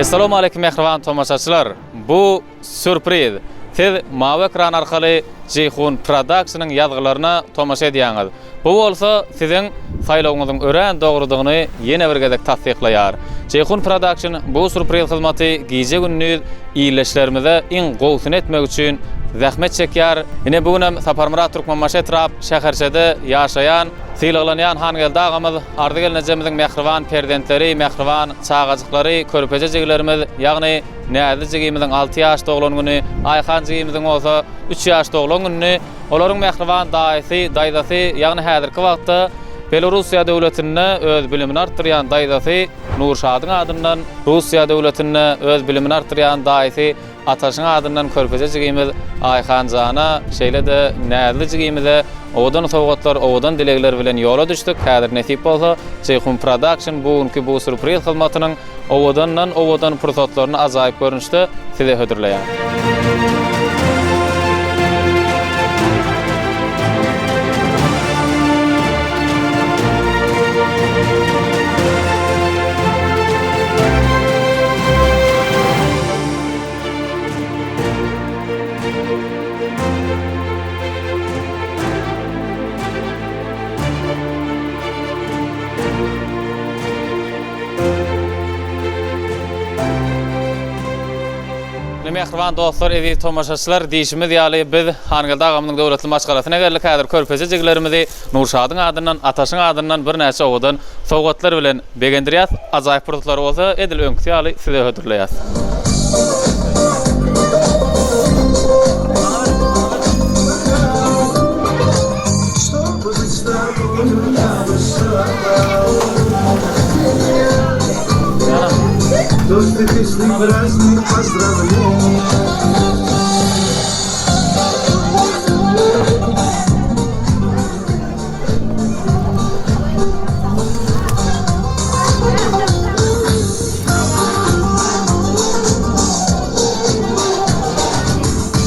Assalamu alaykum mehriban tomoşaçylar. Bu sürpriz. Siz mawy ekran arkaly Ceyhun Production'ın ýazgylaryna tomoşa edýäňiz. Bu bolsa siziň saýlawyňyzyň ören dogrudygyny ýene bir gezek tasdikleýär. Ceyhun Production bu sürpriz hyzmaty giýje günnüz iýleşlerimize iň gowsyn etmek üçin zähmet çekýär. Ine bugün Saparmurat Türkmenmaşy etrap şäherçede ýaşaýan, sylaglanaýan Hangel dağymyz, ardy gelenejimiziň mehriban perdentleri, mehriban çağajyklary, körpejejeklerimiz, ýagny näzijigimiziň 6 ýaş doglan güni, Ayhanjigimiziň bolsa 3 ýaş doglan güni, olaryň mehriban daýysy, daýdasy, ýagny häzirki wagtda Belorussiýa döwletine öz bilimini artdyrýan daýdasy Nurşadyň adyndan, Russiýa döwletine öz bilimini artdyrýan daýysy Ataşyň adyndan körpejejigimiz Ayhanjana, şeýle de näzijigimize owadan sowgatlar, owadan dilegler bilen ýola düşdük. Häzir nesip bolsa Ceyhun Production bugünkü bu sürpriz hyzmatynyň owadan pursatlaryny ajaýyp görünüşde size hödürleýär. Mehriban dostlar, evi tomoşaçylar, diýişimiz ýaly biz Hangel dağymynyň döwletli maşgalatyna geldik. Häzir körpejejeklerimizi Nurşadyň adyndan, Ataşyň adyndan bir näçe owadan sowgatlar bilen begendirýär. Ajaýyp pursatlar bolsa edil öňkü ýaly size hödürleýär. Досты песни праздник поздравления.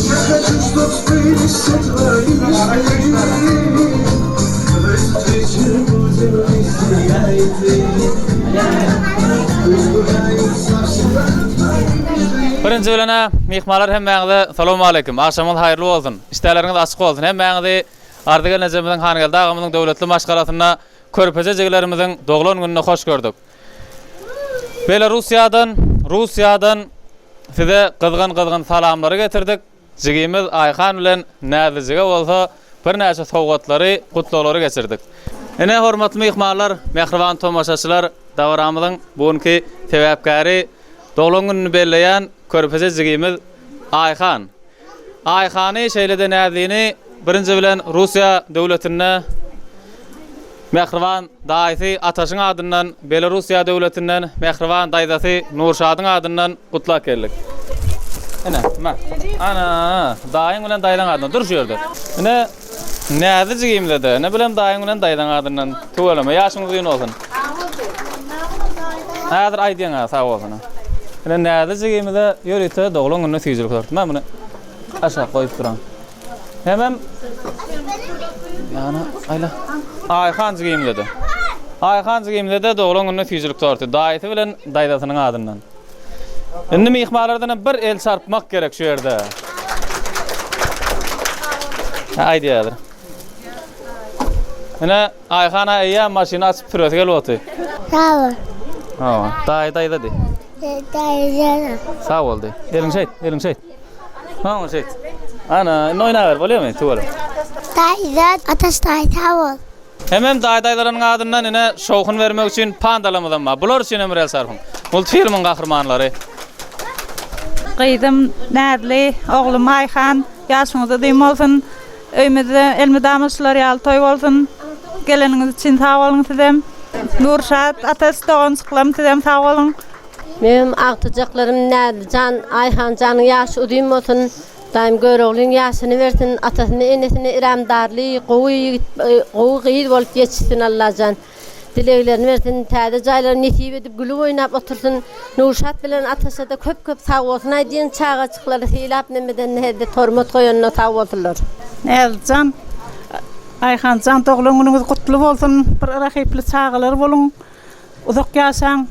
Я хочу, чтоб сбылись все твои мечты. В этот вечер будем вместе, я и ты. Birinci bilene mihmalar hemmeňize salamu alaykum. Akşamyň haýyrly bolsun. İşleriniz açyk bolsun. Hemmeňizi ardy gelenejimiziň Hangel dağymynyň döwletli maşgalatyna körpejejeklerimiziň doglan gününe hoş gördük. Russiýadan size kızgın salamlary getirdik. Jigimiz Ayhan bilen näzijige bolsa bir näçe sowgatlary, gutlulary geçirdik. Ene hormatly mihmanlar, mehriban tomoşaçylar, dawramyzyň bugünkü sebäpkäri doglan gününi belleýän körpejejigimiz Ayhan. Ayhany şeýlede näzini birinji bilen Russiýa döwletine mehriban daýysy Ataşyň adyndan, Belorussiýa döwletinden mehriban daýdasy Nurşadyň adyndan gutlap geldik. Ana, daýyň bilen daýdan adyndan dur şu ýerde. Ene näzijigimiz de, ne bilen daýyň bilen daýdan adyndan tuwalama, ýaşyňyz ýyny bolsun. Häzir aýdýaňa sag bolsun. Ene näzijigimize ýörite doglan gününe süýjülik tordy. Men muny aşağı goýup duran. Hemem ýana aýla Ayhanjigimize de. Ayhanjigimize de doglan gününe süýjülik tordy. Daýysy bilen daýdasynyň adyndan. Indi mihmanlardan bir el çarpmak gerek şu ýerde. Aýdýar. Ene Ayhana ýa maşyna açyp türetgel boldy. Sağ ol. Ha, daýda di. Daýda. Sağ boldy. Eliň şeýt. Ha, şeýt. Ana, noýnaýar bolýarmy? Tuwala. Daýda, Ataş daýda ol. Hemem daýdaýlaryň adyndan ene şowkun bermek üçin pandalamyzam bar. Bular üçin emrel sarpym. Multfilmiň gahrmanlary. Gyýdym nädli, oglum Ayhan, ýaşyňyzda diýim bolsun. Öýmede elmi damaşlar ýaly toý bolsun. Geleniňiz üçin sag bolyň sizem. Nurşat, Ataş dogany çyklam sizem sag bolyň. Benim agtyjaklarym nädjan Ayhanjanyň ýaşy udym bolsun. Daýym görögliň ýaşyny bersin, atasyny enesini iramdarly, gowy gyýyl bolup ýetişsin Allahjan. Dileglerini versin, täze jaýlary nesip edip gülüp oýnap otursun. Nurşat bilen Ataşa da köp sag bolsun aýdýan çağaçyklary hilap nemeden näde tormot goýanyna sag bolsunlar. Nädjan Ayhanjan doglan günüňiz gutly bolsun. Bir rahyply çağalar boluň. Uzak ýaşaň.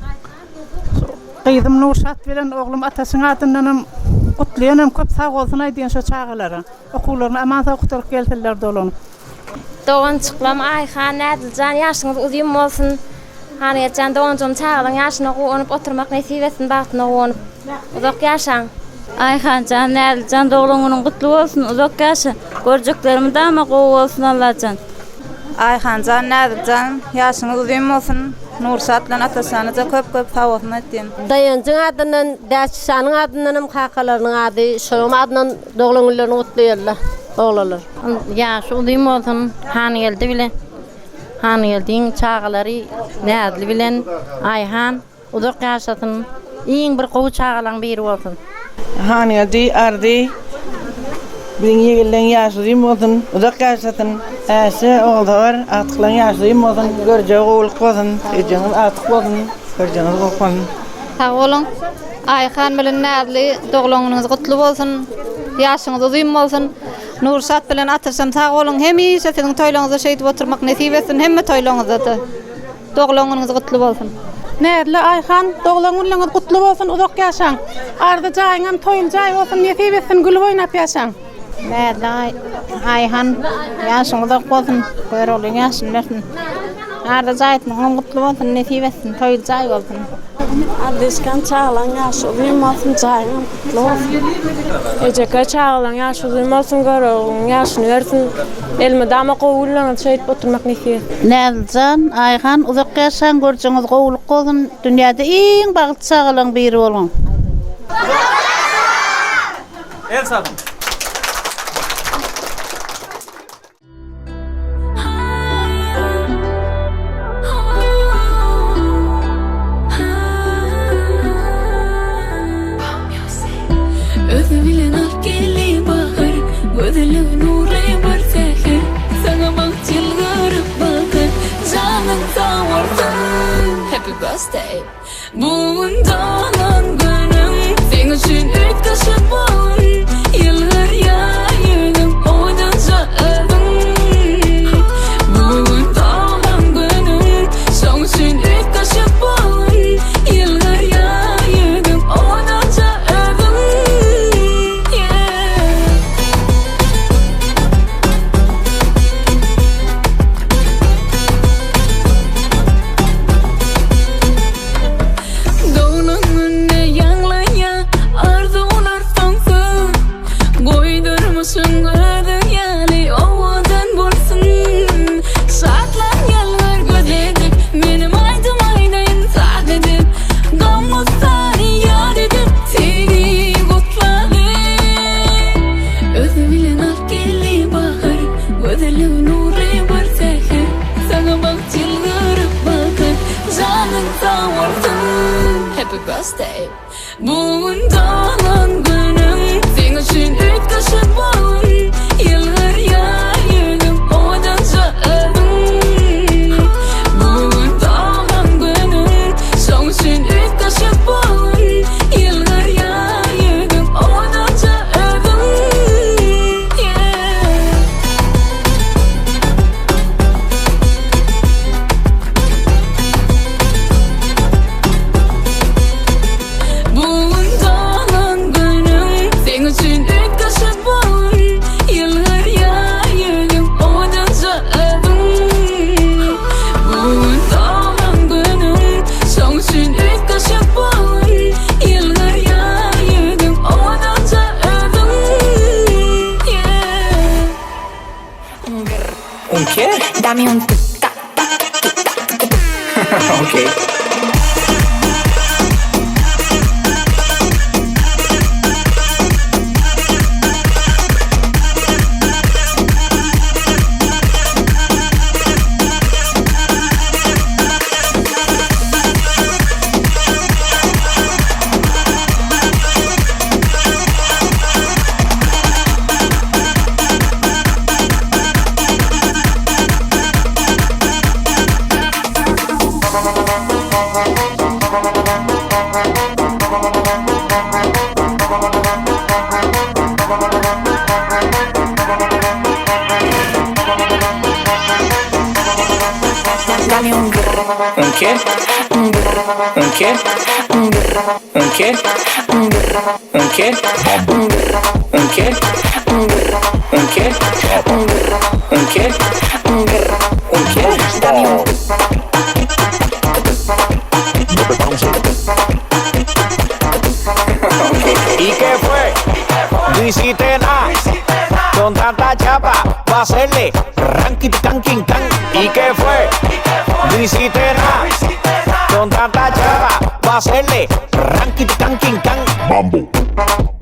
Qyzym Nurşat bilen oglum atasyň adyndanam gutlaýanam köp sag bolsun aýdýan şo çağalara. Okuwlaryny aman okuturyp geldiler dolanyp. Doğan çıklam Ayhan Nädiljan yaşyňyz uzun bolsun. Hanyatjan doğanjym çağalan yaşyna gowunyp oturmak nesip etsin bagtyna gowunyp. Uzak yaşaň. Ayhanjan Nädiljan doğulanyň gutly bolsun, uzak yaşa. Görjeklerimi dama gowy bolsun Allahjan. Ayhanjan Nädiljan yaşyňyz uzun bolsun. Nurşat bilen atasyňyza köp sag bolsun aýdýan. Dayanjyň adynyň, däşşanyň adynyň, kakalarynyň ady, şolam adynyň doglanlaryny gutlaýarlar. Oglalar. Ýaşy uzun bolsun, han geldi bile. Han geldiň çağalary Nädil bilen Ayhan uzak ýaşasyn. Iň bir gowy çağalaň biri bolsun. Han geldi, ardy. Bilen ýegilen ýaşy bolsun, uzak ýaşasyn. Äse oglar, atkylan ýaşy bolsun, görje gowuluk bolsun, ejeňiz atyk bolsun, görjeňiz bolsun. Sag bolun. Ayhan bilen Nädil doglanyňyz gutly bolsun. Ýaşyňyz uzun bolsun. Nurşat bilen atasyň sag bolun. Hemişe siziň toýlaryňyza şeýdip oturmak nesip etsin. Hemme toýlaryňyzda da doglanyňyz gutly bolsun. Nädil Ayhan doglanyňyz gutly bolsun, uzak ýaşaň. Arda jaýyňam toýun jaý bolsun, nesip etsin, gül oýnap ýaşaň. Nädil Ayhan ýaşyň uzak bolsun, görülen ýaşyň versin. Arda jaýyňam gutly bolsun, nesip etsin, toýun jaý bolsun. Adyskan çağalan ýaşy uzun bolsun, jaýyň gutly bolsun. Ejeke çağalan ýaşy uzun bolsun, görülen ýaşyny versin. Elme dama gowulyny şeýdip oturmak nesip. Nädiljan Ayhan uzak ýaşaň, görjeňiz gowuluk bolsun, dünýäde iň bagty çağalan biri bolun. El sabun. Özü bilen alıp gelip bakar, gözüne nuru var seher. Sana bakçıl görüp bakar, canın sağ olsun. Happy birthday. Bugün doğan günüm, sen üçün ötkaşıp bolun. Yıllar yayınım, oydanca ödüm. Bugün doğan günüm, sen üçün ötkaşıp bolun. Yıllar yayınım, oydanca ödüm. Happy birthday. Bugün doğan günüm, sen üçün ötkaşıp bolun. Yıllar yayınım, oydanca ödüm. Bugün doğan günüm, sen üçün ötkaşıp bolun. Yıllar yayınım, oydanca ödüm. Bugün doğan günüm, sen üçün ötkaşıp bolun. Yıllar yayınım, oydanca ödüm. Bugün doğan günüm, sen üçün ötkaşıp bolun. Yıllar yayınım, oydanca ödüm. ¿Un qué? Dame un tic-tac. Okay. dame un grr. ¿Un qué? Un grr. ¿Un qué? Un grr. ¿Un qué? Un grr. ¿Un qué? Un grr. ¿Un qué? Un grr. ¿Un qué? Un grr. ¿Un qué? Un grr. ¿Un qué? Dame un ¿Y qué fue? No hiciste nada. Con tanta chapa, va a hacerle ranking can king can. ¿Y qué fue? No hiciste nada. Con tanta chapa, va a hacerle ranking can king can. Mambo.